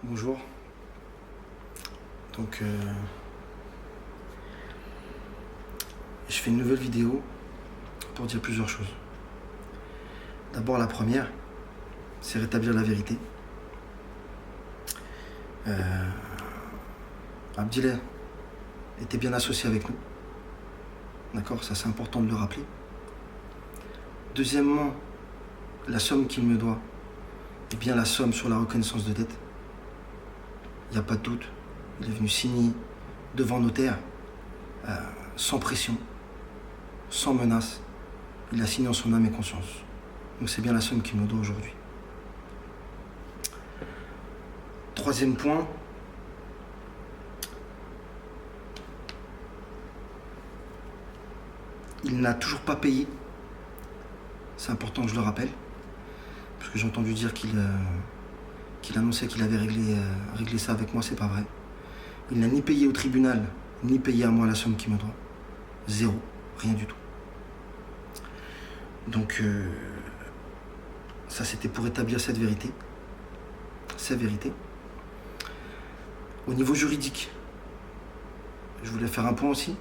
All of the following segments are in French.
Bonjour. Donc, je fais une nouvelle vidéo pour dire plusieurs choses. D'abord, la première, c'est rétablir la vérité. Abdillah était bien associé avec nous. D'accord, ça c'est important de le rappeler. Deuxièmement, la somme qu'il me doit est bien la somme sur la reconnaissance de dette. Il n'y a pas de doute. Il est venu signer devant notaire, sans pression, sans menace. Il a signé en son âme et conscience. Donc c'est bien la somme qu'il me doit aujourd'hui. Troisième point, il n'a toujours pas payé. C'est important que je le rappelle, parce que j'ai entendu dire qu'il annonçait qu'il avait réglé ça avec moi, c'est pas vrai. Il n'a ni payé au tribunal, ni payé à moi la somme qu'il me doit. Zéro, rien du tout. Donc, ça c'était pour établir cette vérité. Sa vérité. Au niveau juridique, je voulais faire un point aussi.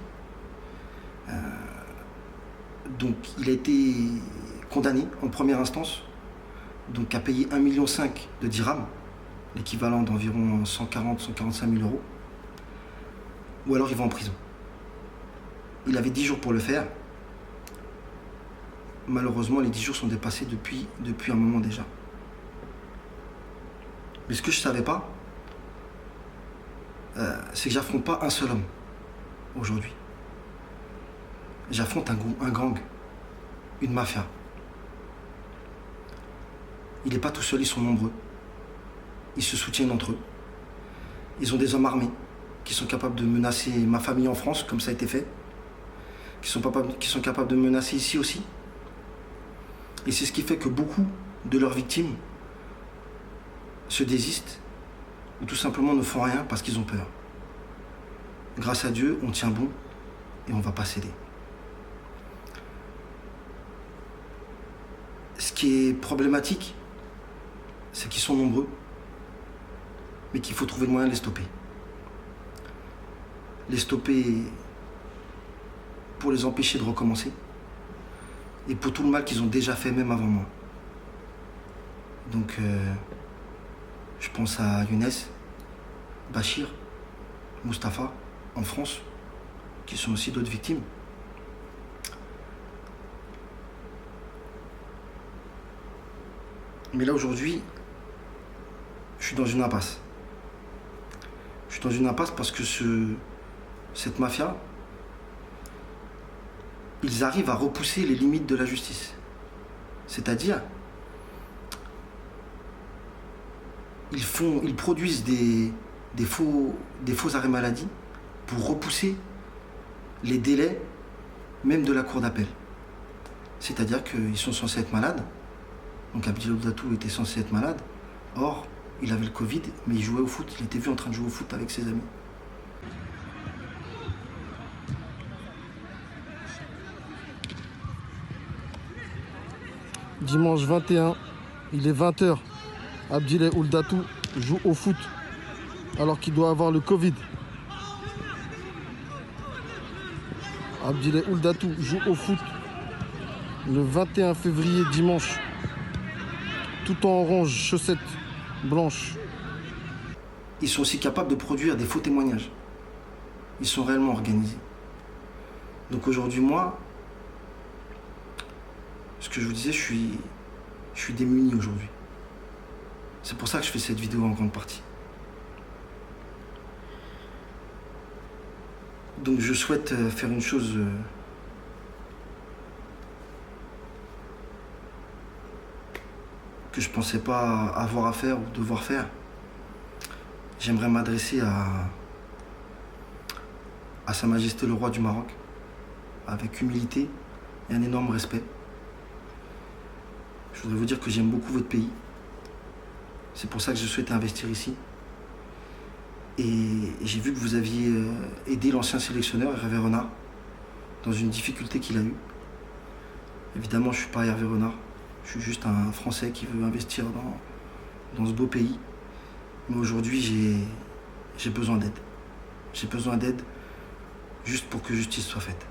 Donc, il a été condamné en première instance, donc à payer 1,5 million de dirhams, l'équivalent d'environ 140-145 000 euros, ou alors il va en prison. Il avait 10 jours pour le faire. Malheureusement, les 10 jours sont dépassés depuis un moment déjà. Mais ce que je ne savais pas, c'est que j'affronte pas un seul homme aujourd'hui. J'affronte un gang, une mafia. Il n'est pas tout seul, ils sont nombreux. Ils se soutiennent entre eux. Ils ont des hommes armés qui sont capables de menacer ma famille en France, comme ça a été fait. Qui sont capables de me menacer ici aussi. Et c'est ce qui fait que beaucoup de leurs victimes se désistent ou tout simplement ne font rien parce qu'ils ont peur. Grâce à Dieu, on tient bon et on ne va pas céder. Ce qui est problématique, c'est qu'ils sont nombreux, mais qu'il faut trouver le moyen de les stopper. Les stopper pour les empêcher de recommencer et pour tout le mal qu'ils ont déjà fait même avant moi. Donc, je pense à Younes, Bachir, Mustapha, en France, qui sont aussi d'autres victimes. Mais là, aujourd'hui, je suis dans une impasse. Je suis dans une impasse parce que cette mafia, ils arrivent à repousser les limites de la justice. C'est-à-dire, ils produisent des faux arrêts maladie pour repousser les délais même de la cour d'appel. C'est-à-dire qu'ils sont censés être malades. Donc Abdillah Ould-Datou était censé être malade. Or, il avait le Covid, mais il jouait au foot. Il était vu en train de jouer au foot avec ses amis. Dimanche 21, il est 20 h. Abdillah Ould-Datou joue au foot alors qu'il doit avoir le Covid. Abdillah Ould-Datou joue au foot le 21 février, dimanche, tout en orange, chaussettes blanches. Ils sont aussi capables de produire des faux témoignages. Ils sont réellement organisés. Donc aujourd'hui, moi, ce que je vous disais, je suis démuni aujourd'hui. C'est pour ça que je fais cette vidéo en grande partie. Donc je souhaite faire une chose que je ne pensais pas avoir à faire ou devoir faire. J'aimerais m'adresser à Sa Majesté le Roi du Maroc avec humilité et un énorme respect. Je voudrais vous dire que j'aime beaucoup votre pays. C'est pour ça que je souhaitais investir ici. Et j'ai vu que vous aviez aidé l'ancien sélectionneur, Hervé Renard, dans une difficulté qu'il a eue. Évidemment, je ne suis pas Hervé Renard. Je suis juste un Français qui veut investir dans ce beau pays. Mais aujourd'hui, j'ai besoin d'aide. J'ai besoin d'aide juste pour que justice soit faite.